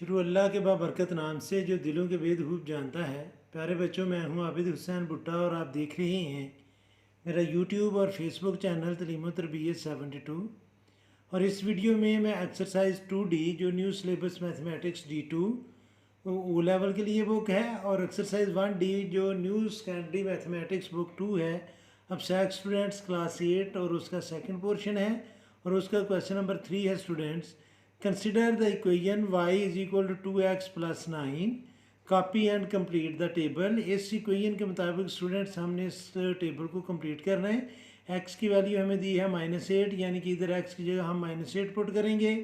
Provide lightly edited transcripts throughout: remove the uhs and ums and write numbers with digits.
शुरू अल्लाह के बाबरकत नाम से जो दिलों के भेद खूब जानता है। प्यारे बच्चों, मैं हूं आबिद हुसैन भुट्टा और आप देख रहे हैं मेरा यूट्यूब और फेसबुक चैनल तलीम तरबियत 72। और इस वीडियो में मैं एक्सरसाइज 2D जो new syllabus mathematics D2 O level के लिए बुक है, और एक्सरसाइज 1D जो न्यू सेकेंडरी मैथमेटिक्स बुक 2 है, अब सैक स्टूडेंट्स क्लास 8 और उसका सेकंड पोर्शन है। और उसका क्वेश्चन नंबर 3 है students, consider the equation y is equal to 2x plus 9, copy and complete the table. इस इक्वेशन के मुताबिक स्टूडेंट्स हमने इस टेबल को कंप्लीट करना है। x की वैल्यू हमें दी है -8, यानी कि इधर x की जगह हम -8 पुट करेंगे।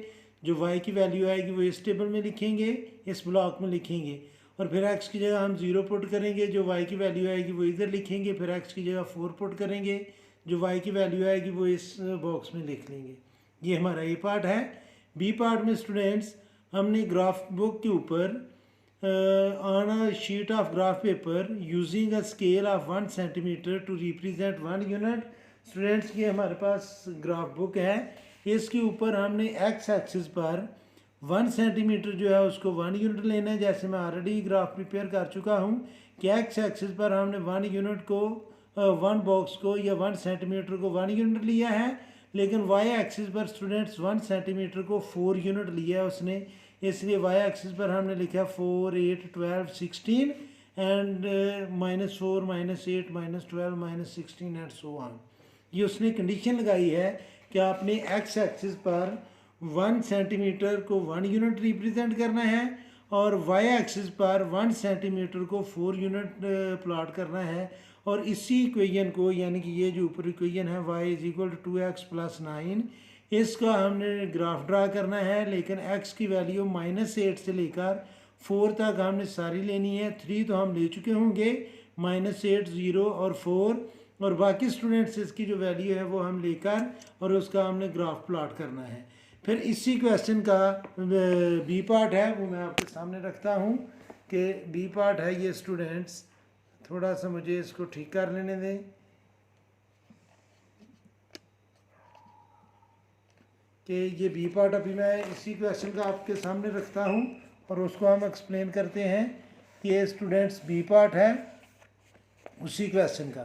जो y की वैल्यू आएगी वो इस टेबल में लिखेंगे, इस ब्लॉक में लिखेंगे। और फिर x की जगह हम 0 पुट करेंगे, जो y की वैल्यू आएगी वो इधर लिखेंगे। फिर x की जगह 4 पुट करेंगे, जो y की वैल्यू आएगी वो इस बॉक्स में लिख लेंगे। ये हमारा ए पार्ट है। बी पार्ट में स्टूडेंट्स हमने ग्राफ बुक के ऊपर on a sheet of graph paper using a scale of 1 centimetre to represent 1 unit. Students ये हमारे पास ग्राफ बुक है, इसके ऊपर हमने एक्स एक्सिस पर 1 सेंटीमीटर जो है उसको 1 यूनिट लेना है। जैसे मैं ऑलरेडी ग्राफ प्रिपेयर कर चुका हूँ कि एक्स एक्सिस पर हमने 1 यूनिट को 1 बॉक्स को या 1 सेंटीमीटर को 1 यूनिट लिया है, लेकिन वाई एक्सिस पर स्टूडेंट्स 1 सेंटीमीटर को 4 यूनिट लिया है उसने। इसलिए वाई एक्सिस पर हमने लिखा 4, 8, 12, 16 एंड -4, -8, -12, -16 एंड सो ऑन। ये उसने कंडीशन लगाई है कि आपने एक्स एक्सिस पर 1 सेंटीमीटर को 1 यूनिट रिप्रेजेंट करना है और वाई एक्सिस पर 1 सेंटीमीटर को 4 यूनिट प्लॉट करना है। और इसी इक्वेशन को, यानी कि ये जो ऊपर इक्वेशन है y is equal to 2x plus 9, इसका हमने ग्राफ ड्रा करना है। लेकिन x की वैल्यू -8 से लेकर 4 तक हमने सारी लेनी है। 3 तो हम ले चुके होंगे, -8, 0 और 4, और बाकी स्टूडेंट्स इसकी जो वैल्यू है वो हम लेकर और उसका हमने ग्राफ प्लॉट करना है। फिर इसी क्वेश्चन का बी पार्ट है, वो मैं आपके सामने रखता हूँ कि बी पार्ट है ये स्टूडेंट्स। थोड़ा सा मुझे इसको ठीक कर लेने दें कि ये बी पार्ट अभी मैं इसी क्वेश्चन का आपके सामने रखता हूँ और उसको हम एक्सप्लेन करते हैं कि ये स्टूडेंट्स बी पार्ट है उसी क्वेश्चन का।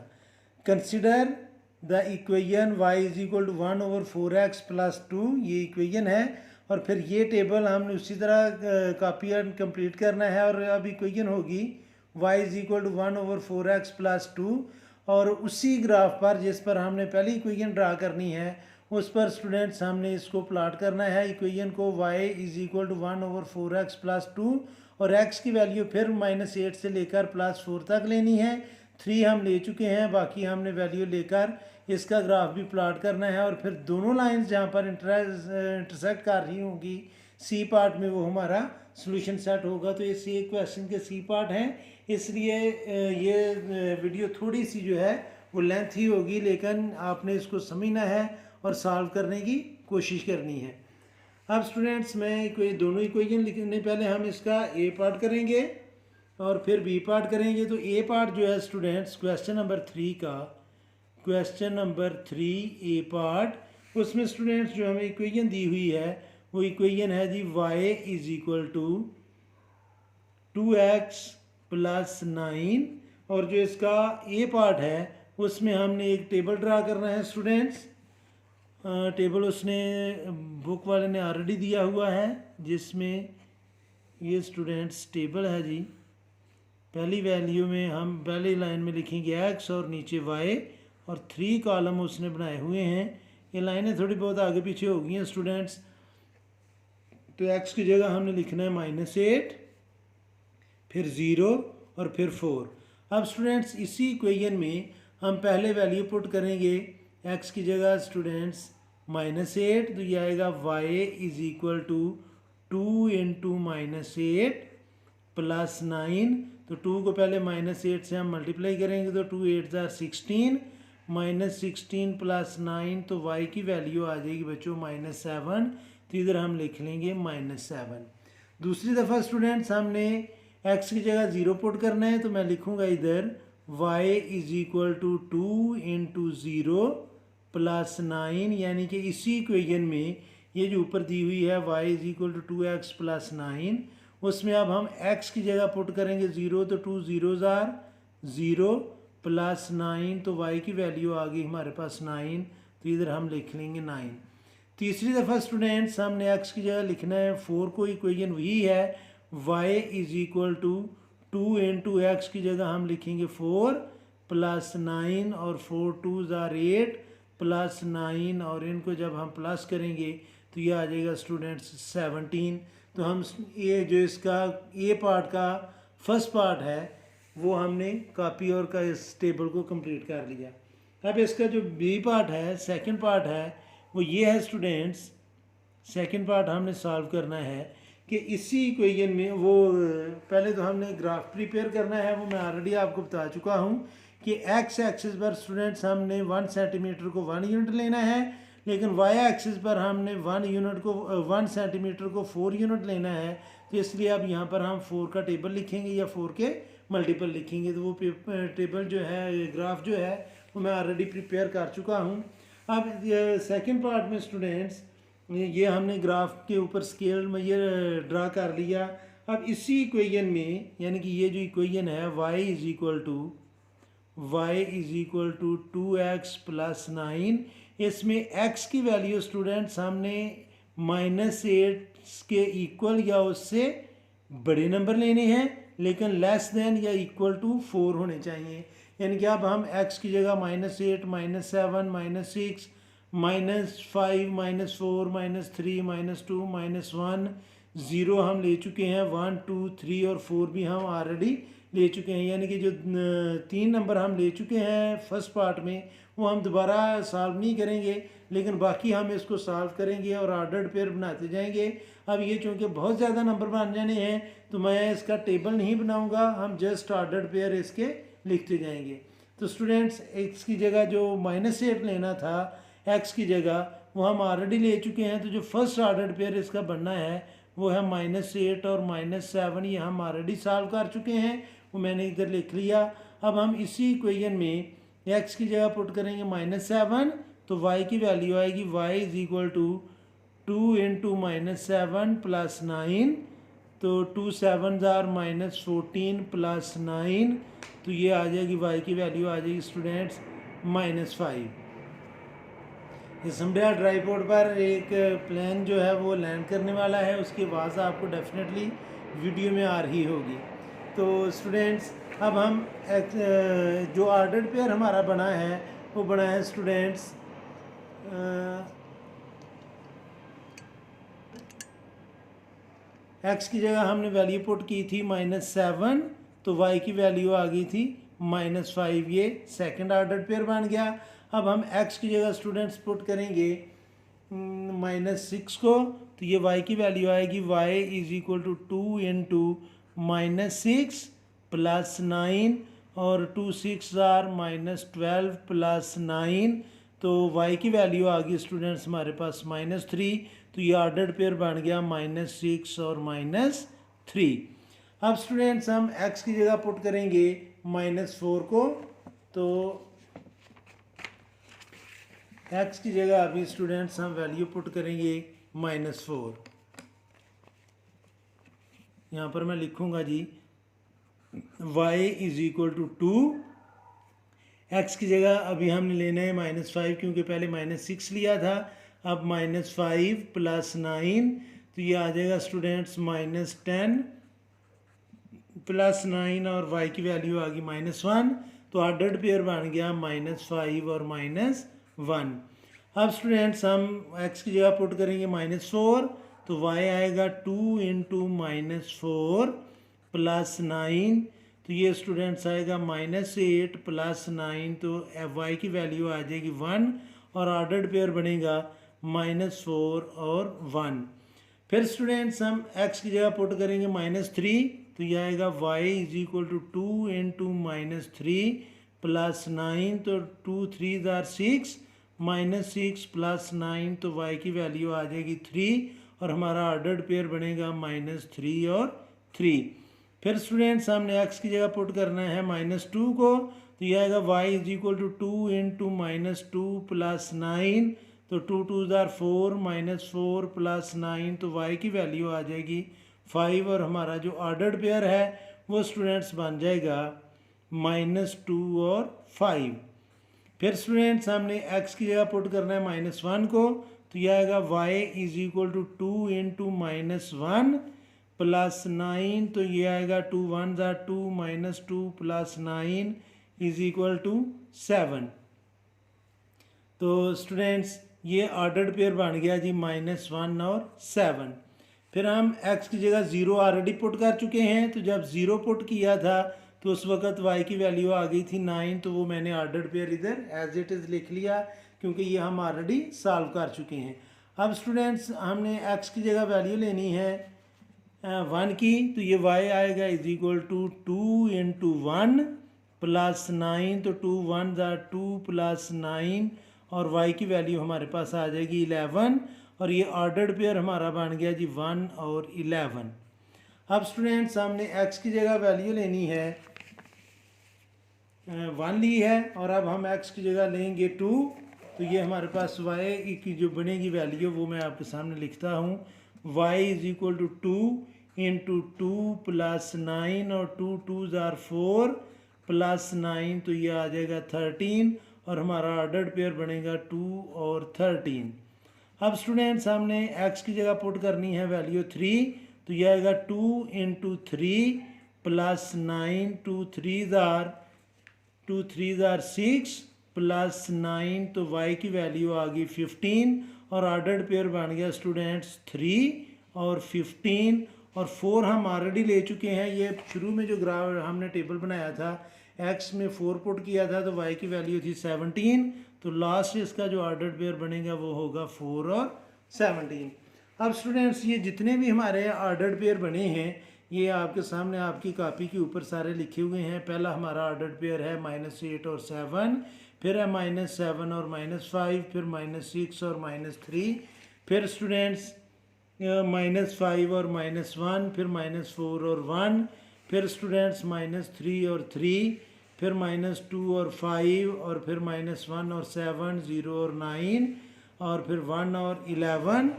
Consider the equation y is equal to 1/4x plus 2, ये इक्वेशन है। और फिर ये टेबल हमने उसी तरह कॉपी एंड कंप्लीट करना है। और अब इक्वेशन होगी y is equal to 1/4x plus 2, और उसी ग्राफ पर जिस पर हमने पहली इक्वेशन ड्रा करनी है उस पर स्टूडेंट्स हमने इसको प्लॉट करना है इक्वेशन को। y is equal to 1/4x plus 2, और x की वैल्यू फिर -8 से लेकर +4 तक लेनी है। 3 हम ले चुके हैं, बाकी हमने वैल्यू लेकर इसका ग्राफ भी प्लॉट करना है। और फिर दोनों लाइंस जहाँ पर इंटरसेक्ट कर रही होंगी सी पार्ट में, वो हमारा सॉल्यूशन सेट होगा। तो इस एक क्वेश्चन के सी पार्ट हैं, इसलिए ये वीडियो थोड़ी सी जो है वो लेंथी होगी, लेकिन आपने इसको समझना है और सॉल्व करने की कोशिश करनी है। अब स्टूडेंट्स मैं कोई दोनों इक्वेशन लिखने पहले हम इसका ए पार्ट करेंगे और फिर बी पार्ट करेंगे। तो ए पार्ट जो है स्टूडेंट्स क्वेश्चन नंबर 3 का, क्वेश्चन नंबर 3 ए पार्ट, उसमें स्टूडेंट्स जो हमें इक्वेशन दी हुई है वो इक्वेशन है जी y is equal to 2x plus 9। और जो इसका ए पार्ट है उसमें हमने एक टेबल ड्रा करना है स्टूडेंट्स। टेबल उसने बुक वाले ने ऑलरेडी दिया हुआ है, जिसमें ये स्टूडेंट्स टेबल है जी। पहली वैल्यू में हम पहली लाइन में लिखेंगे x और नीचे y, और 3 कॉलम उसने बनाए हुए हैं। ये लाइनें थोड़ी बहुत आगे पीछे हो गई हैं स्टूडेंट्स। तो x की जगह हमने लिखना है -8, फिर 0 और फिर 4। अब स्टूडेंट्स इसी इक्वेशन में हम पहले वैल्यू पुट करेंगे x की जगह स्टूडेंट्स -8, तो ये आएगा y is equal to 2 into -8 plus 9। तो 2 को पहले -8 से हम मल्टीप्लाई करेंगे तो 2 8 16, -16 प्लस 9, तो y की वैल्यू आ जाएगी बच्चों -7। तो इधर हम लिख लेंगे -7। दूसरी दफ़ा स्टूडेंट्स हमने x की जगह 0 पुट करना है, तो मैं लिखूंगा इधर y is equal to 2 into 0 plus 9, यानी कि इसी इक्वेशन में ये जो ऊपर दी हुई है y is equal to 2x plus 9, उसमें अब हम x की जगह पुट करेंगे 0, तो 2 0 जार 0 प्लस 9, तो y की वैल्यू आ गई हमारे पास 9, तो इधर हम लिख लेंगे 9। तीसरी दफ़ा स्टूडेंट्स हमने x की जगह लिखना है 4 को, इक्वेशन वही है y is equal to 2 into x की जगह हम लिखेंगे 4 प्लस 9 और 4 2 ज़ार 8 प्लस 9, और इनको जब हम प्लस करेंगे तो ये आ जाएगा स्टूडेंट्स 17। तो हम ये जो इसका ए पार्ट का फर्स्ट पार्ट है वो हमने कॉपी और का इस टेबल को कंप्लीट कर लिया। अब इसका जो बी पार्ट है, सेकंड पार्ट है, वो ये है स्टूडेंट्स। सेकंड पार्ट हमने सॉल्व करना है कि इसी इक्वेशन में वो पहले तो हमने ग्राफ प्रिपेयर करना है, वो मैं ऑलरेडी आपको बता चुका हूँ कि एक्स एक्सिस पर स्टूडेंट्स हमने 1 सेंटीमीटर को 1 यूनिट लेना है, लेकिन वाई एक्सिस पर हमने 1 सेंटीमीटर को 4 यूनिट लेना है। तो इसलिए अब यहाँ पर हम 4 का टेबल लिखेंगे या 4 के मल्टीपल लिखेंगे। तो वो टेबल जो है, ग्राफ जो है, वो मैं ऑलरेडी प्रिपेयर कर चुका हूँ। अब सेकेंड पार्ट में स्टूडेंट्स ये हमने ग्राफ के ऊपर स्केल में ये ड्रा कर लिया। अब इसी इक्वेशन में, यानी कि ये जो इक्वेशन है y is equal to 2x plus 9, इसमें x की वैल्यू स्टूडेंट्स हमने -8 के इक्वल या उससे बड़े नंबर लेने हैं, लेकिन लेस देन या इक्वल टू 4 होने चाहिए। यानी कि अब हम x की जगह -8 -7 -6 -5 -4 -3 -2 -1 0 हम ले चुके हैं, 1 2 3 और 4 भी हम ऑलरेडी ले चुके हैं। यानी कि जो 3 नंबर हम ले चुके हैं फर्स्ट पार्ट में, वो हम दोबारा सॉल्व नहीं करेंगे, लेकिन बाकी हम इसको सॉल्व करेंगे और ऑर्डर्ड पेयर बनाते जाएंगे। अब ये चूँकि बहुत ज़्यादा नंबर बन जाने हैं तो मैं इसका टेबल नहीं बनाऊँगा, हम जस्ट ऑर्डर्ड पेयर इसके लिखते जाएंगे। तो स्टूडेंट्स x की जगह जो -8 लेना था x की जगह, वो हम ऑलरेडी ले चुके हैं। तो जो फर्स्ट ऑर्डर्ड पेयर इसका बनना है वो है -8 और -7, ये हम ऑलरेडी सॉल्व कर चुके हैं, वो मैंने इधर लिख लिया। अब हम इसी इक्वेशन में x की जगह पुट करेंगे -7, तो y की वैल्यू आएगी y is equal to 2 into -7 plus 9, तो 2 7 ज़ार -14 प्लस 9, तो ये आ जाएगी y की वैल्यू आ जाएगी स्टूडेंट्स -5। इस समझा ट्राईपोड पर एक प्लेन जो है वो लैंड करने वाला है, उसकी आवाज़ आपको डेफिनेटली वीडियो में आ रही होगी। तो स्टूडेंट्स अब हम जो ऑर्डर्ड पेयर हमारा बना है वो बना है स्टूडेंट्स x की जगह हमने वैल्यू पुट की थी -7, तो y की वैल्यू आ गई थी -5, ये सेकंड ऑर्डर्ड पेयर बन गया। अब हम x की जगह स्टूडेंट्स पुट करेंगे -6 को, तो ये y की वैल्यू आएगी y is equal to 2 into -6 plus 9, और 2 6 ज़ार -12 प्लस 9, तो y की वैल्यू आ गई स्टूडेंट्स हमारे पास -3, तो ये ऑर्डर्ड पेयर बन गया -6 और -3। अब स्टूडेंट्स हम x की जगह पुट करेंगे -4 को, तो x की जगह अभी स्टूडेंट्स हम वैल्यू पुट करेंगे -4। यहाँ पर मैं लिखूँगा जी y is equal to 2, x की जगह अभी हमने लेना है -5 क्योंकि पहले -6 लिया था, अब -5 प्लस 9, तो ये आ जाएगा स्टूडेंट्स -10 प्लस 9, और y की वैल्यू आ गई -1, तो ऑर्डर्ड पेयर बन गया -5 और -1। अब स्टूडेंट्स हम x की जगह पुट करेंगे -4, तो y आएगा 2 इंटू -4 प्लस 9, तो ये स्टूडेंट्स आएगा -8 प्लस 9, तो y की वैल्यू आ जाएगी 1, और ऑर्डर्ड पेयर बनेगा -4 और 1। फिर स्टूडेंट्स हम x की जगह पुट करेंगे -3, तो ये आएगा y is equal to 2 into -3 plus 9, तो 2 3 ज़ार 6 -6 प्लस 9, तो y की वैल्यू आ जाएगी 3, और हमारा ऑर्डर्ड पेयर बनेगा -3 और 3। फिर स्टूडेंट्स हमने x की जगह पुट करना है -2 को, तो यह आएगा y is equal to 2 into -2 plus 9, तो 2 2 4 -4 + 9, तो y की वैल्यू आ जाएगी 5 और हमारा जो ऑर्डर्ड पेयर है वो स्टूडेंट्स बन जाएगा -2 और 5। फिर स्टूडेंट्स हमने x की जगह पुट करना है -1 को, तो यह आएगा y = 2 × -1 + 9, तो ये आएगा 2 1 = 2 -2 + 9 = 7। तो स्टूडेंट्स ये ऑर्डर्ड पेयर बन गया जी -1 और 7। फिर हम x की जगह 0 ऑलरेडी पुट कर चुके हैं, तो जब 0 पुट किया था तो उस वक्त y की वैल्यू आ गई थी 9, तो वो मैंने ऑर्डर्ड पेयर इधर एज इट इज़ लिख लिया क्योंकि ये हम ऑलरेडी सॉल्व कर चुके हैं। अब स्टूडेंट्स हमने x की जगह वैल्यू लेनी है 1 की, तो ये y आएगा = 2 × 1 + 9, तो 2 1 = 2 + 9 और y की वैल्यू हमारे पास आ जाएगी 11 और ये ऑर्डर्ड पेयर हमारा बन गया जी 1 और 11। अब स्टूडेंट्स हमने x की जगह वैल्यू लेनी है 1 ली है और अब हम x की जगह लेंगे 2, तो ये हमारे पास y की जो बनेगी वैल्यू वो मैं आपके सामने लिखता हूँ। y = 2 × 2 + 9 और 2 2 = 4 + 9, तो ये आ जाएगा 13 और हमारा ऑर्डर्ड पेयर बनेगा 2 और 13। अब स्टूडेंट्स हमने x की जगह पुट करनी है वैल्यू 3, तो यह आएगा 2 × 3 + 9, 2 3 = 6 + 9, तो y की वैल्यू आ गई 15 और ऑर्डर्ड पेयर बन गया स्टूडेंट्स 3 और 15 और 4 हम ऑलरेडी ले चुके हैं। ये शुरू में जो ग्राफ हमने टेबल बनाया था x में 4 पुट किया था तो y की वैल्यू थी 17, तो लास्ट इसका जो ऑर्डर्ड पेयर बनेगा वो होगा 4 और 17। अब स्टूडेंट्स ये जितने भी हमारे ऑर्डर्ड पेयर बने हैं ये आपके सामने आपकी कॉपी के ऊपर सारे लिखे हुए हैं। पहला हमारा ऑर्डर्ड पेयर है -8 और 7, फिर है -7 और -5, फिर -6 और -3, फिर स्टूडेंट्स -5 और -1, फिर -4 और 1, फिर स्टूडेंट्स -3 और 3, फिर -2 और 5 और फिर -1 और 7, 0 और 9 और फिर 1 और 11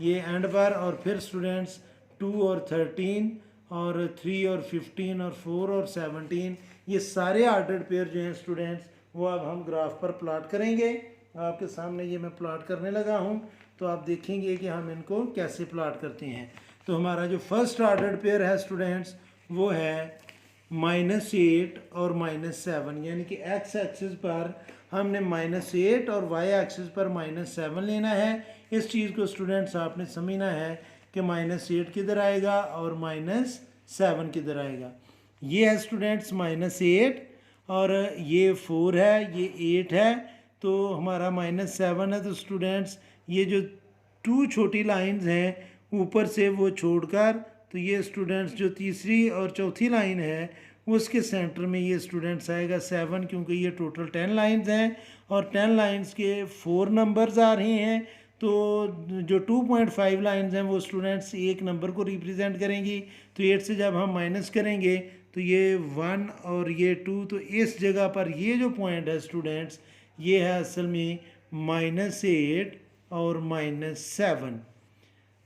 ये एंड पर, और फिर स्टूडेंट्स 2 और 13 और 3 और 15 और 4 और 17, ये सारे ऑर्डर्ड पेयर जो हैं स्टूडेंट्स वो अब हम ग्राफ पर प्लॉट करेंगे। आपके सामने ये मैं प्लॉट करने लगा हूँ, तो आप देखेंगे कि हम इनको कैसे प्लॉट करते हैं। तो हमारा जो फर्स्ट ऑर्डर्ड पेयर है स्टूडेंट्स वो है -8 और -7, यानी कि x एक्सिस पर हमने -8 और y एक्सिस पर -7 लेना है। इस चीज़ को स्टूडेंट्स आपने समझना है कि -8 किधर आएगा और -7 किधर आएगा। ये है स्टूडेंट्स -8 और ये 4 है, ये 8 है, तो हमारा -7 है। तो स्टूडेंट्स ये जो 2 छोटी लाइंस हैं ऊपर से वो छोड़कर, तो ये स्टूडेंट्स जो तीसरी और चौथी लाइन है उसके सेंटर में ये स्टूडेंट्स आएगा 7, क्योंकि ये टोटल 10 लाइंस हैं और 10 लाइंस के 4 नंबर्स आ रहे हैं। तो जो 2.5 लाइंस हैं वो स्टूडेंट्स एक नंबर को रिप्रेजेंट करेंगी। तो 8 से जब हम माइनस करेंगे तो ये 1 और ये 2, तो इस जगह पर ये जो पॉइंट है स्टूडेंट्स ये है असल में -8 और -7।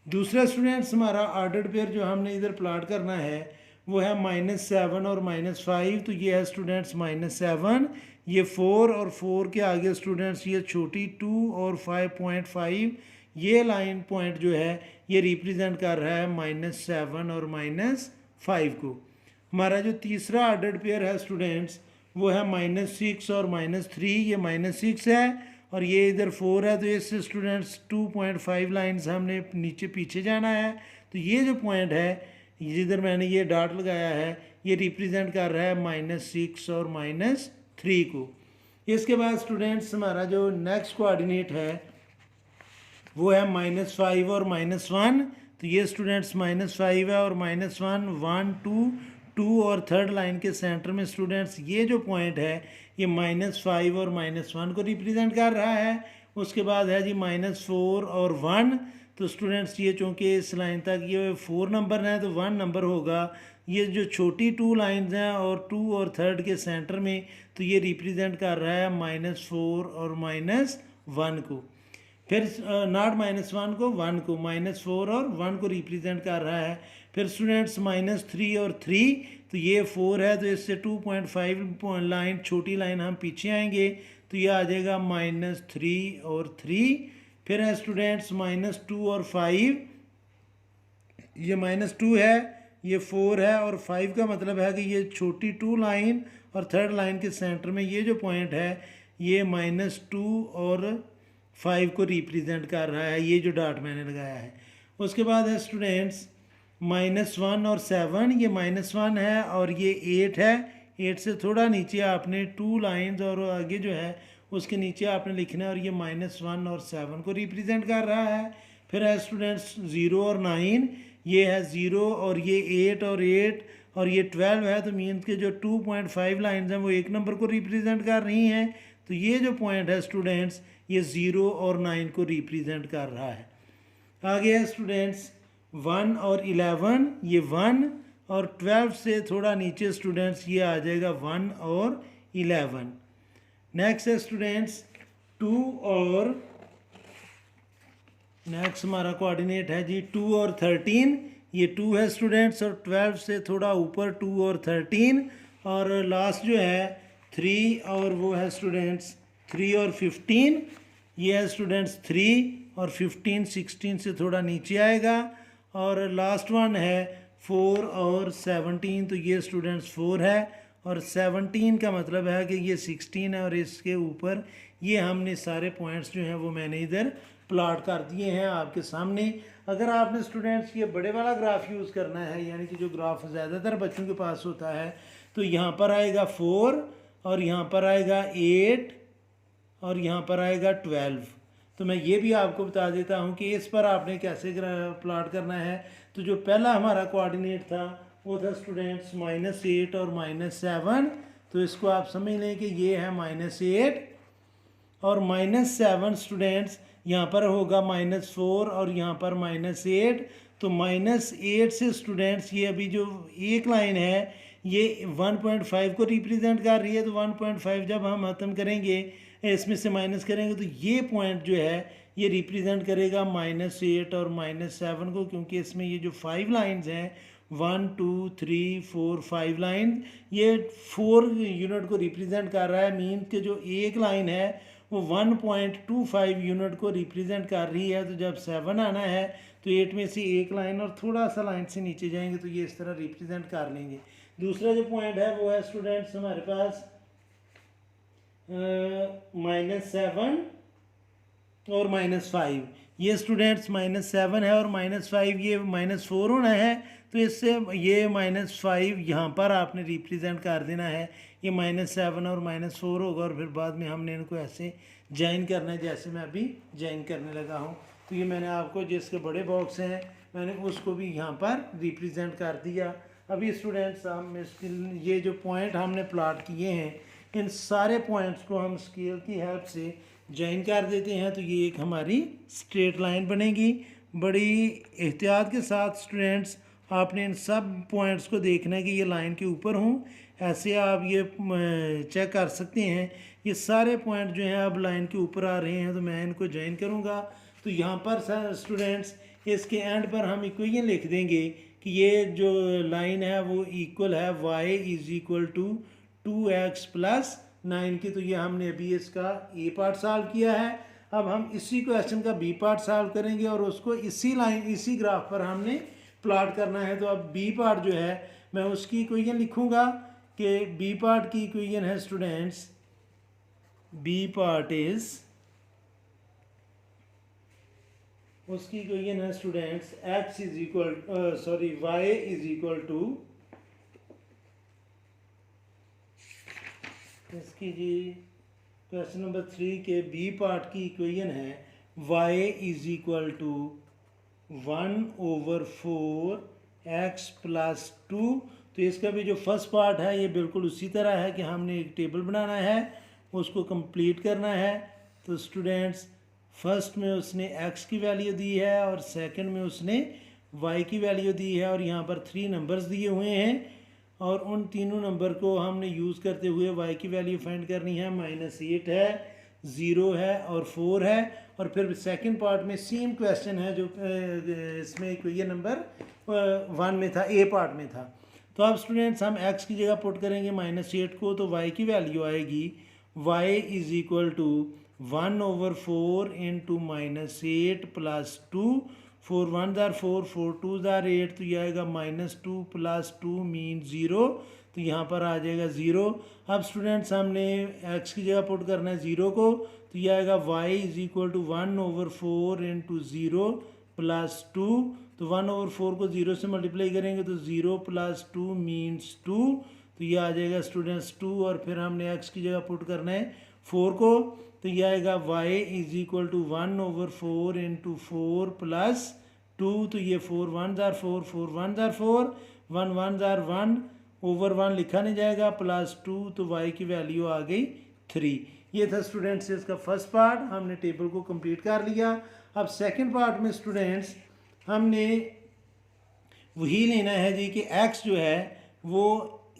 दूसरा स्टूडेंट्स हमारा ऑर्डर्ड पेयर जो हमने इधर प्लॉट करना है वो है -7 और -5, तो ये है स्टूडेंट्स -7, ये 4 और 4 के आगे स्टूडेंट्स ये छोटी 2 और 5.5, ये लाइन पॉइंट जो है ये रिप्रेजेंट कर रहा है -7 और -5 को। हमारा जो तीसरा ऑर्डर्ड पेयर है स्टूडेंट्स वो है -6 और -3, ये -6 है और ये इधर 4 है, तो इससे स्टूडेंट्स 2.5 लाइंस हमने नीचे पीछे जाना है। तो ये जो पॉइंट है जिधर मैंने ये डॉट लगाया है ये रिप्रेजेंट कर रहा है -6 और -3 को। इसके बाद स्टूडेंट्स हमारा जो नेक्स्ट कोऑर्डिनेट है वो है -5 और -1, तो ये स्टूडेंट्स -5 है और -1, 1 2 2 और थर्ड लाइन के सेंटर में स्टूडेंट्स ये जो पॉइंट है ये -5 और -1 को रिप्रेजेंट कर रहा है। उसके बाद है जी -4 और 1, तो स्टूडेंट्स ये चूँकि इस लाइन तक ये 4 नंबर है तो 1 नंबर होगा। ये जो छोटी 2 लाइंस हैं और 2 और थर्ड के सेंटर में, तो ये रिप्रेजेंट कर रहा है -4 और -1 को। फिर नॉट -1 को 1 को -4 और 1 को रिप्रेजेंट कर रहा है। फिर स्टूडेंट्स -3 और 3, तो ये 4 है, तो इससे 2.5 लाइन छोटी लाइन हम पीछे आएंगे, तो ये आ जाएगा -3 और 3। फिर है स्टूडेंट्स -2 और 5, ये -2 है, ये 4 है और 5 का मतलब है कि ये छोटी 2 लाइन और थर्ड लाइन के सेंटर में ये जो पॉइंट है ये -2 और 5 को रिप्रेजेंट कर रहा है, ये जो डॉट मैंने लगाया है। उसके बाद है स्टूडेंट्स -1 और 7, ये -1 है और ये 8 है। 8 से थोड़ा नीचे आपने 2 लाइंस और आगे जो है उसके नीचे आपने लिखना है, और ये -1 और 7 को रिप्रेजेंट कर रहा है। फिर है स्टूडेंट्स 0 और 9, ये है 0 और ये 8 और 8 और ये 12 है, तो मीन्स के जो 2.5 लाइंस हैं वो एक नंबर को रिप्रेजेंट कर रही हैं। तो ये जो पॉइंट है स्टूडेंट्स ये 0 और 9 को रिप्रेजेंट कर रहा है। आगे है स्टूडेंट्स 1 और 11, ये 1 और 12 से थोड़ा नीचे स्टूडेंट्स ये आ जाएगा 1 और 11। नेक्स्ट है स्टूडेंट्स 2 और नेक्स्ट हमारा कोऑर्डिनेट है जी 2 और 13, ये 2 है स्टूडेंट्स और 12 से थोड़ा ऊपर 2 और 13, और लास्ट जो है 3 और वो है स्टूडेंट्स 3 और 15, ये है स्टूडेंट्स 3 और 15 16 से थोड़ा नीचे आएगा, और लास्ट वन है 4 और 17, तो ये स्टूडेंट्स 4 है और 17 का मतलब है कि ये 16 है, और इसके ऊपर ये हमने सारे पॉइंट्स जो हैं वो मैंने इधर प्लॉट कर दिए हैं आपके सामने। अगर आपने स्टूडेंट्स ये बड़े वाला ग्राफ यूज़ करना है, यानी कि जो ग्राफ ज़्यादातर बच्चों के पास होता है, तो यहाँ पर आएगा 4 और यहाँ पर आएगा 8 और यहाँ पर आएगा 12। तो मैं ये भी आपको बता देता हूँ कि इस पर आपने कैसे प्लॉट करना है। तो जो पहला हमारा कोऑर्डिनेट था वो था स्टूडेंट्स -8 और -7, तो इसको आप समझ लें कि ये है -8 और -7 स्टूडेंट्स यहाँ पर होगा -4 और यहाँ पर -8, तो -8 से स्टूडेंट्स ये अभी जो एक लाइन है ये 1.5 को रिप्रेजेंट कर रही है, तो 1.5 जब हम ख़त्म करेंगे इसमें से माइनस करेंगे तो ये पॉइंट जो है ये रिप्रेजेंट करेगा -8 और -7 को, क्योंकि इसमें ये जो 5 लाइंस हैं 1 2 3 4 5 लाइन, ये 4 यूनिट को रिप्रेजेंट कर रहा है। मीन के जो एक लाइन है वो 1.25 यूनिट को रिप्रेजेंट कर रही है। तो जब 7 आना है तो 8 में से एक लाइन और थोड़ा सा लाइन से नीचे जाएंगे तो ये इस तरह रिप्रेजेंट कर लेंगे। दूसरा जो पॉइंट है वो है स्टूडेंट्स हमारे पास -7 और -5, ये स्टूडेंट्स -7 है और -5 ये -4 होना है, तो इससे ये -5 यहाँ पर आपने रिप्रेजेंट कर देना है, ये -7 और -4 होगा और फिर बाद में हमने इनको ऐसे ज्वाइन करना है जैसे मैं अभी ज्वाइन करने लगा हूँ। तो ये मैंने आपको जिसके बड़े बॉक्स हैं मैंने उसको भी यहाँ पर रिप्रेजेंट कर दिया। अभी स्टूडेंट्स हम इसके ये जो पॉइंट हमने प्लॉट किए हैं इन सारे पॉइंट्स को हम स्केल की हेल्प से ज्वाइन कर देते हैं, तो ये एक हमारी स्ट्रेट लाइन बनेगी। बड़ी एहतियात के साथ स्टूडेंट्स आपने इन सब पॉइंट्स को देखना है कि ये लाइन के ऊपर हों, ऐसे आप ये चेक कर सकते हैं। ये सारे पॉइंट जो हैं अब लाइन के ऊपर आ रहे हैं, तो मैं इनको ज्वाइन करूँगा। तो यहाँ पर स्टूडेंट्स इसके एंड पर हम इक्वेशन लिख देंगे कि ये जो लाइन है वो इक्वल है y = 2x + 9 की। तो ये हमने अभी इसका ए पार्ट सॉल्व किया है। अब हम इसी क्वेश्चन का बी पार्ट सॉल्व करेंगे और उसको इसी लाइन इसी ग्राफ पर हमने प्लॉट करना है। तो अब बी पार्ट जो है मैं उसकी इक्वेशन लिखूंगा कि बी पार्ट की इक्वेशन है स्टूडेंट्स, बी पार्ट इज उसकी इक्वेशन है स्टूडेंट्स y = इसकी जी क्वेश्चन नंबर 3 के बी पार्ट की इक्वेशन है y = 1/4x + 2। तो इसका भी जो फर्स्ट पार्ट है ये बिल्कुल उसी तरह है कि हमने एक टेबल बनाना है, उसको कंप्लीट करना है। तो स्टूडेंट्स फर्स्ट में उसने x की वैल्यू दी है और सेकंड में उसने y की वैल्यू दी है, और यहाँ पर 3 नंबर्स दिए हुए हैं और उन तीनों नंबर को हमने यूज़ करते हुए y की वैल्यू फाइंड करनी है। -8 है ज़ीरो है और 4 है। और फिर सेकंड पार्ट में सेम क्वेश्चन है जो इसमें इक्वेशन नंबर 1 में था, ए पार्ट में था। तो अब स्टूडेंट्स हम x की जगह पुट करेंगे -8 को, तो y की वैल्यू आएगी y is equal to 1/4 into -8 plus 2, 4 1 जार 4, 4 2 जार 8, तो ये आएगा -2 प्लस 2 मीन 0, तो यहाँ पर आ जाएगा 0। अब स्टूडेंट्स हमने x की जगह पुट करना है 0 को, तो ये आएगा y is equal to 1/4 into 0 plus 2, तो 1/4 को 0 से मल्टीप्लाई करेंगे तो 0 प्लस 2 मीन्स 2, तो ये आ जाएगा स्टूडेंट्स 2। और फिर हमने x की जगह पुट करना है 4 को, तो ये आएगा y is equal to 1/4 into 4 plus 2, तो ये 4 1 जार 4, 4 1 जार 4, 1 1 जार 1 ओवर 1 लिखा नहीं जाएगा, प्लस 2, तो y की वैल्यू आ गई 3। ये था स्टूडेंट्स इसका फर्स्ट पार्ट, हमने टेबल को कंप्लीट कर लिया। अब सेकंड पार्ट में स्टूडेंट्स हमने वही लेना है जी कि x जो है वो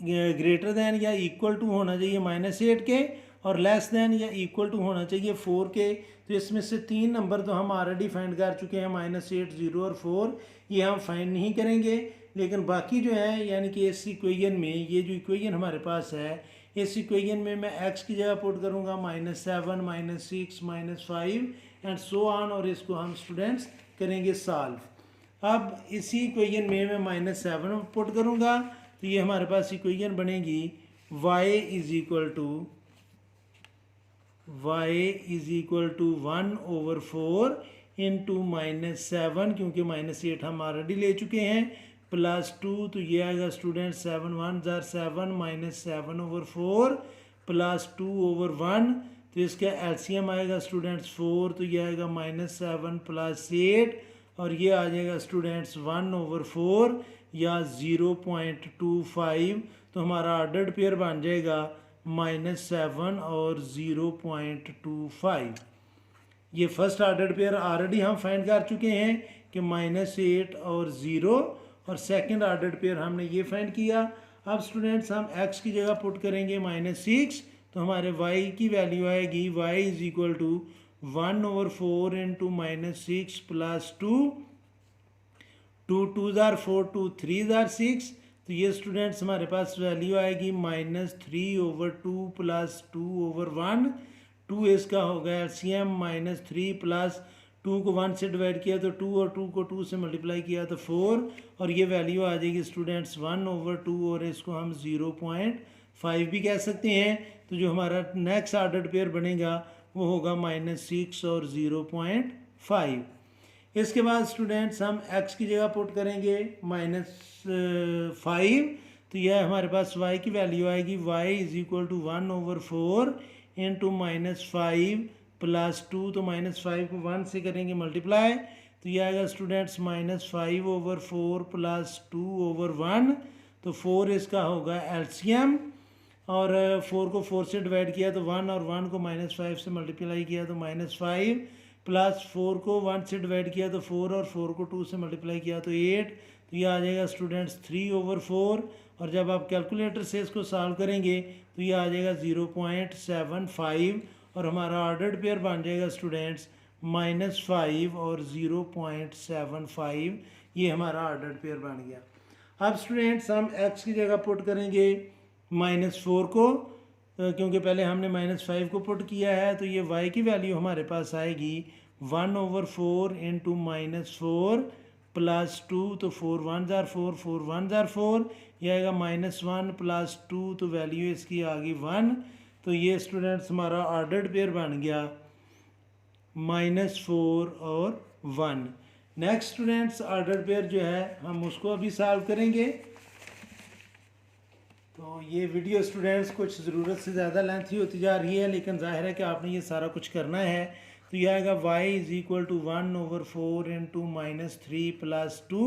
ग्रेटर दैन या इक्वल टू होना चाहिए -8 के और लेस दैन या इक्वल टू होना चाहिए 4 के। तो इसमें से 3 नंबर तो हम ऑलरेडी फाइंड कर चुके हैं, -8, 0 और 4, ये हम फाइंड नहीं करेंगे। लेकिन बाकी जो है यानी कि इस इक्वेशन में, ये जो इक्वेशन हमारे पास है, इस इक्वेशन में मैं x की जगह पुट करूँगा -7, -6, -5 एंड सो ऑन, और इसको हम स्टूडेंट्स करेंगे सॉल्व। अब इसी इक्वेशन में मैं -7 पुट करूँगा, तो ये हमारे पास इक्वेशन बनेगी y is equal to 1/4 into -7, क्योंकि -8 हम ऑलरेडी ले चुके हैं, प्लस 2, तो ये आएगा स्टूडेंट 7 1 जार 7 -7/4 प्लस 2/1, तो इसका एलसीएम आएगा स्टूडेंट्स 4, तो ये आएगा -7 प्लस 8, और ये आ जाएगा स्टूडेंट्स 1/4 या 0.25, तो हमारा ऑर्डर्ड पेयर बन जाएगा -7 और 0.25। ये फर्स्ट ऑर्डर पेयर ऑलरेडी हम फाइंड कर चुके हैं कि -8 और 0, और सेकंड ऑर्डर पेयर हमने ये फाइंड किया। अब स्टूडेंट्स हम x की जगह पुट करेंगे -6, तो हमारे y की वैल्यू आएगी y is equal to 1/4 into -6 plus 2, 2 2 जार 4, 2 3 जार 6, तो ये स्टूडेंट्स हमारे पास वैल्यू आएगी -3/2 प्लस 2/1, 2 इसका होगा एलसीएम -3 प्लस 2 को 1 से डिवाइड किया तो 2, और 2 को 2 से मल्टीप्लाई किया तो 4, और ये वैल्यू आ जाएगी स्टूडेंट्स 1/2, और इसको हम 0.5 भी कह सकते हैं। तो जो हमारा नेक्स्ट ऑर्डर्ड पेयर बनेगा वो होगा -6 और 0.5। इसके बाद स्टूडेंट्स हम x की जगह पुट करेंगे -5, तो यह हमारे पास y की वैल्यू आएगी y is equal to 1/4 into -5 plus 2, तो -5 को 1 से करेंगे मल्टीप्लाई, तो यह आएगा स्टूडेंट्स -5/4 प्लस 2/1, तो 4 इसका होगा एलसीएम, और 4 को 4 से डिवाइड किया तो 1, और 1 को -5 से मल्टीप्लाई किया तो -5, प्लस 4 को 1 से डिवाइड किया तो 4, और 4 को 2 से मल्टीप्लाई किया तो 8, तो ये आ जाएगा स्टूडेंट्स 3/4, और जब आप कैलकुलेटर से इसको सॉल्व करेंगे तो ये आ जाएगा 0.75, और हमारा ऑर्डर्ड पेयर बन जाएगा स्टूडेंट्स -5 और 0.75, ये हमारा ऑर्डर्ड पेयर बन गया। अब स्टूडेंट्स हम x की जगह पुट करेंगे -4 को, क्योंकि पहले हमने -5 को पुट किया है, तो ये y की वैल्यू हमारे पास आएगी 1/4 इंटू -4 प्लस 2, तो 4 1 जार 4, 4 1 जार 4, यह आएगा -1 प्लस 2, तो वैल्यू इसकी आ गई 1, तो ये स्टूडेंट्स हमारा ऑर्डर्ड पेयर बन गया -4 और 1। नेक्स्ट स्टूडेंट्स ऑर्डर्ड पेयर जो है हम उसको अभी सॉल्व करेंगे। तो ये वीडियो स्टूडेंट्स कुछ ज़रूरत से ज़्यादा लेंथी होती जा रही है, लेकिन जाहिर है कि आपने ये सारा कुछ करना है। तो ये आएगा y is equal to 1/4 into -3 plus 2,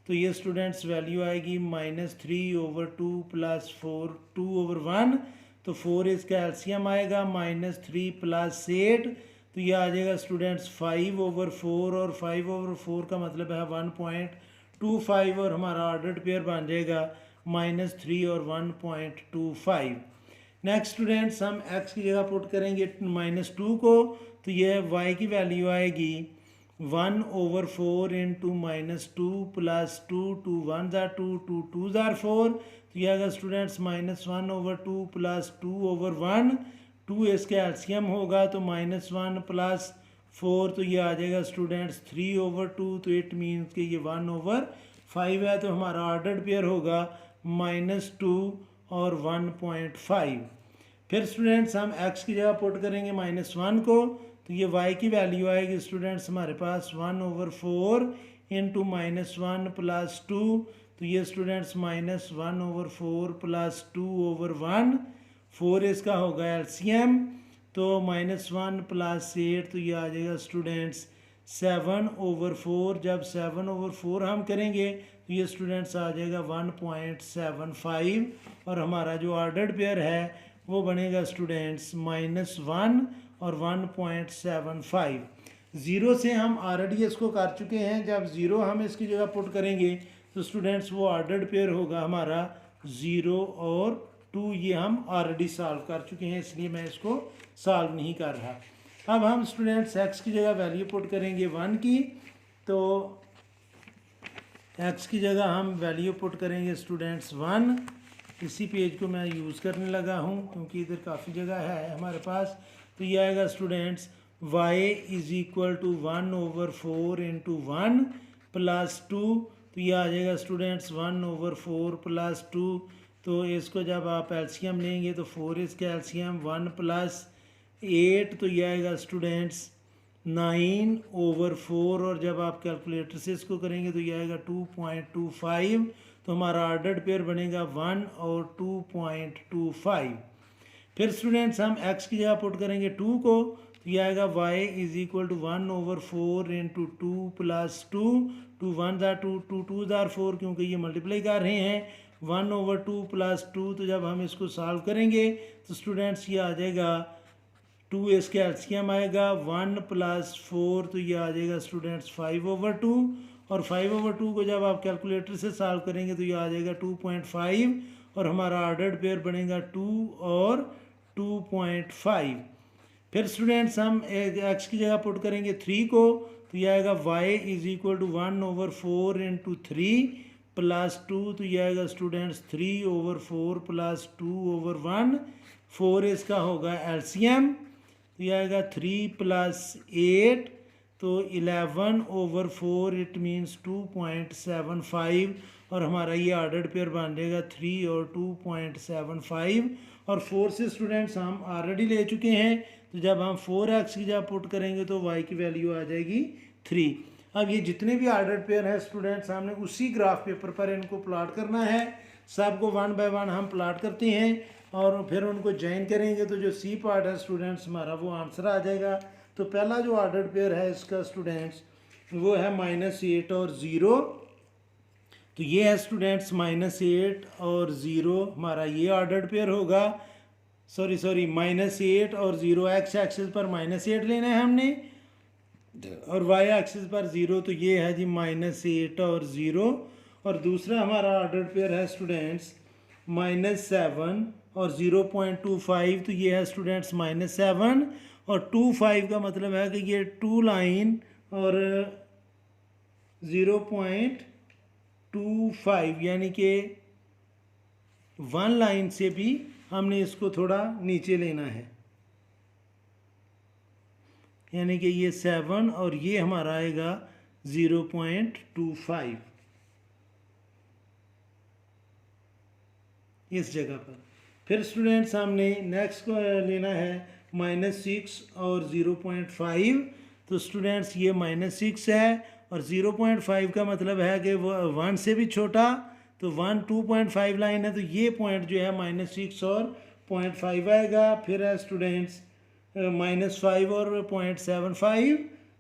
तो ये स्टूडेंट्स वैल्यू आएगी -3/2 प्लस 4 2/1, तो 4 इसका एलसीएम आएगा -3 प्लस 8, तो ये आ जाएगा स्टूडेंट्स 5/4, और 5/4 का मतलब है 1.25, और हमारा ऑर्डर्ड पेयर बन जाएगा -3 और 1.25। नेक्स्ट स्टूडेंट्स हम x की जगह पुट करेंगे -2 को, तो ये y की वैल्यू आएगी 1/4 इंटू -2 प्लस 2, 2 1 ज़ार 2, 2 2 ज़ार 4, तो यह आएगा स्टूडेंट्स -1/2 प्लस 2/1, 2 इसका एलसीएम होगा तो -1 प्लस 4, तो ये आ जाएगा स्टूडेंट्स 3/2, तो इट मीन्स कि ये 1/5 है, तो हमारा ऑर्डर्ड पेयर होगा -2 और 1.5। फिर स्टूडेंट्स हम x की जगह पुट करेंगे -1 को, तो ये y की वैल्यू आएगी स्टूडेंट्स हमारे पास 1/4 इंटू -1 प्लस 2, तो ये स्टूडेंट्स -1/4 प्लस 2/1, 4 इसका होगा एलसीएम, तो -1 प्लस 8, तो ये आ जाएगा स्टूडेंट्स 7/4। जब 7/4 हम करेंगे तो ये स्टूडेंट्स आ जाएगा 1.75, और हमारा जो ऑर्डर्ड पेयर है वो बनेगा स्टूडेंट्स -1 और 1.75। ज़ीरो से हम ऑलरेडी इसको कर चुके हैं, जब ज़ीरो हम इसकी जगह पुट करेंगे तो स्टूडेंट्स वो ऑर्डर्ड पेयर होगा हमारा 0 और 2, ये हम ऑलरेडी सॉल्व कर चुके हैं, इसलिए मैं इसको सॉल्व नहीं कर रहा। अब हम स्टूडेंट्स x की जगह वैल्यू पुट करेंगे 1 की, तो x की जगह हम वैल्यू पुट करेंगे स्टूडेंट्स 1। इसी पेज को मैं यूज़ करने लगा हूँ क्योंकि इधर काफ़ी जगह है हमारे पास, तो ये आएगा students y is equal to 1/4 into 1 plus 2, तो ये आ जाएगा स्टूडेंट्स 1/4 प्लस 2, तो इसको जब आप एलसीएम लेंगे तो 4 इसका एलसीएम 1 प्लस 8, तो ये आएगा स्टूडेंट्स 9/4, और जब आप कैलकुलेटर से इसको करेंगे तो ये आएगा 2.25, तो हमारा ऑर्डर्ड पेयर बनेगा 1 और 2.25। फिर स्टूडेंट्स हम x की जगह पुट करेंगे 2 को, तो ये आएगा y is equal to 1/4 into 2 plus 2, 2 1 ज़ार 2, 2 2 ज़ार 4, क्योंकि ये मल्टीप्लाई कर रहे हैं 1/2 प्लस 2, तो जब हम इसको सॉल्व करेंगे तो स्टूडेंट्स ये आ जाएगा 2 इसका एलसीएम आएगा 1 प्लस 4, तो ये आ जाएगा स्टूडेंट्स 5/2, और 5/2 को जब आप कैलकुलेटर से सॉल्व करेंगे तो ये आ जाएगा 2.5, और हमारा ऑर्डर्ड पेयर बनेगा 2 और 2.5। फिर स्टूडेंट्स हम x की जगह पुट करेंगे 3 को, तो ये आएगा y is equal to 1/4 into 3 plus 2, तो ये आएगा स्टूडेंट्स 3/4 प्लस 2/1, 4 इसका होगा एलसीएम, तो ये आएगा 3 प्लस 8, तो 11/4, इट मीन्स 2.75, और हमारा ये ऑर्डर्ड पेयर बन जाएगा 3 और 2.75, और 4 से स्टूडेंट्स हम ऑलरेडी ले चुके हैं, तो जब हम 4x की जगह पुट करेंगे तो y की वैल्यू आ जाएगी 3। अब ये जितने भी ऑर्डर्ड पेयर हैं स्टूडेंट्स, हमने उसी ग्राफ पेपर पर इनको प्लॉट करना है, सबको 1 बाय 1 हम प्लॉट करते हैं और फिर उनको ज्वाइन करेंगे, तो जो सी पार्ट है स्टूडेंट्स हमारा वो आंसर आ जाएगा। तो पहला जो ऑर्डर्ड पेयर है इसका स्टूडेंट्स वो है -8 और 0, तो ये है स्टूडेंट्स -8 और 0, हमारा ये ऑर्डर्ड पेयर होगा। सॉरी -8 और 0, एक्स एक्सिस पर -8 लेना है हमने और वाई एक्सिस पर 0, तो ये है जी -8 और 0। और दूसरा हमारा ऑर्डर्ड पेयर है स्टूडेंट्स -7 और 0.25, तो ये है स्टूडेंट्स -7 और 25 का मतलब है कि ये 2 लाइन और 0.25, यानी कि 1 लाइन से भी हमने इसको थोड़ा नीचे लेना है, यानी कि ये 7 और ये हमारा आएगा 0.25 इस जगह पर। फिर स्टूडेंट्स हमने नेक्स्ट को लेना है -6 और 0.5, तो स्टूडेंट्स ये -6 है और 0.5 का मतलब है कि वो 1 से भी छोटा, तो 1 2.5 लाइन है, तो ये पॉइंट जो है -6 और 0.5 आएगा। फिर है स्टूडेंट्स -5 और 0.75,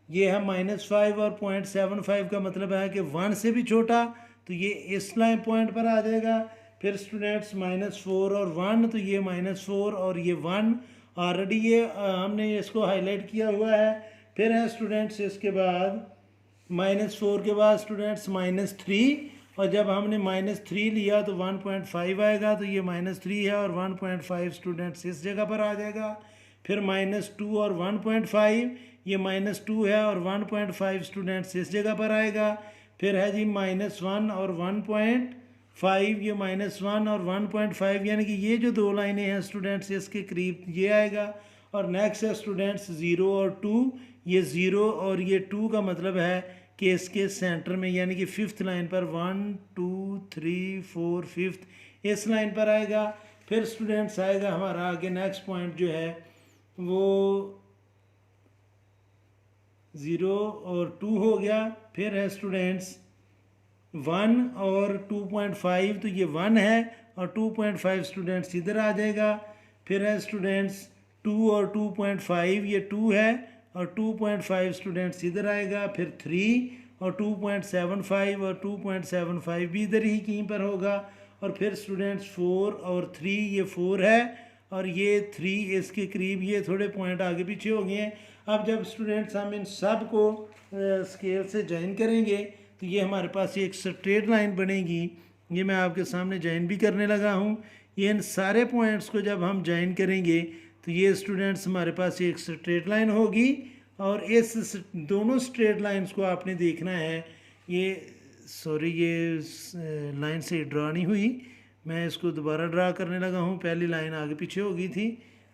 ये है -5 और 0.75 का मतलब है कि 1 से भी छोटा, तो ये इस लाइन पॉइंट पर आ जाएगा। फिर स्टूडेंट्स -4 और 1, तो ये -4 और ये 1 ऑलरेडी ये हमने इसको हाईलाइट किया हुआ है। फिर है स्टूडेंट्स इसके बाद -4 के बाद स्टूडेंट्स -3 और जब हमने -3 लिया तो 1.5 आएगा, तो ये -3 है और 1.5 स्टूडेंट्स इस जगह पर आ जाएगा। फिर -2 और 1.5, ये -2 है और 1.5 स्टूडेंट्स इस जगह पर आएगा। फिर है जी -1 और 1.5, ये -1 और 1.5, यानी कि ये जो दो लाइनें हैं स्टूडेंट्स इसके करीब ये आएगा। और नेक्स्ट है स्टूडेंट्स 0 और 2, ये 0 और ये 2 का मतलब है कि इसके सेंटर में, यानी कि 5th लाइन पर 1 2 3 4 5th इस लाइन पर आएगा। फिर स्टूडेंट्स आएगा हमारा आगे नेक्स्ट पॉइंट जो है वो 0 और 2 हो गया। फिर है स्टूडेंट्स 1 और 2.5, तो ये 1 है और 2.5 स्टूडेंट्स इधर आ जाएगा। फिर है स्टूडेंट्स 2 और 2.5, ये 2 है और 2.5 स्टूडेंट्स इधर आएगा। फिर 3 और 2.75 और 2.75 भी इधर ही कहीं पर होगा। और फिर स्टूडेंट्स 4 और 3, ये 4 है और ये 3 इसके करीब, ये थोड़े पॉइंट आगे पीछे हो गए हैं। अब जब स्टूडेंट्स हम इन सब को स्केल से ज्वाइन करेंगे तो ये हमारे पास एक स्ट्रेट लाइन बनेगी। ये मैं आपके सामने ज्वाइन भी करने लगा हूँ। ये इन सारे पॉइंट्स को जब हम ज्वाइन करेंगे तो ये स्टूडेंट्स हमारे पास एक स्ट्रेट लाइन होगी। और इस दोनों स्ट्रेट लाइंस को आपने देखना है। ये सॉरी, ये लाइन से ड्रा नहीं हुई, मैं इसको दोबारा ड्रा करने लगा हूँ, पहली लाइन आगे पीछे हो गई थी।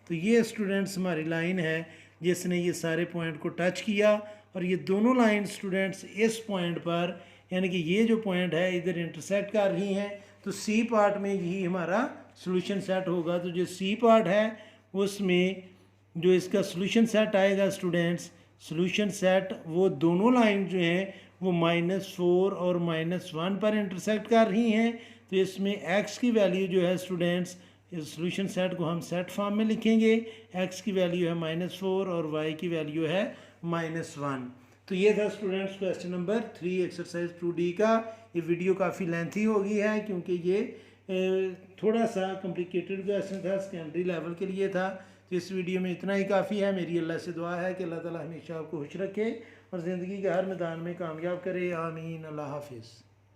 तो ये स्टूडेंट्स हमारी लाइन है जिसने ये सारे पॉइंट को टच किया। और ये दोनों लाइन स्टूडेंट्स इस पॉइंट पर, यानी कि ये जो पॉइंट है इधर इंटरसेक्ट कर रही हैं। तो सी पार्ट में यही हमारा सोल्यूशन सेट होगा। तो जो सी पार्ट है उसमें जो इसका सोल्यूशन सेट आएगा स्टूडेंट्स, सोल्यूशन सेट वो दोनों लाइन जो हैं वो -4 और -1 पर इंटरसेक्ट कर रही हैं। तो इसमें x की वैल्यू जो है स्टूडेंट्स, इस सोल्यूशन सेट को हम सेट फॉर्म में लिखेंगे। x की वैल्यू है -4 और y की वैल्यू है -1। तो ये था students question number 3 exercise 2D का। ये वीडियो काफ़ी लेंथी हो गई है क्योंकि ये थोड़ा सा कॉम्प्लिकेटेड क्वेश्चन था, सेकेंडरी लेवल के लिए था। तो इस वीडियो में इतना ही काफ़ी है। मेरी अल्लाह से दुआ है कि अल्लाह ताला हमेशा आपको खुश रखे और ज़िंदगी के हर मैदान में कामयाब करे। आमीन। अल्लाह हाफिज़।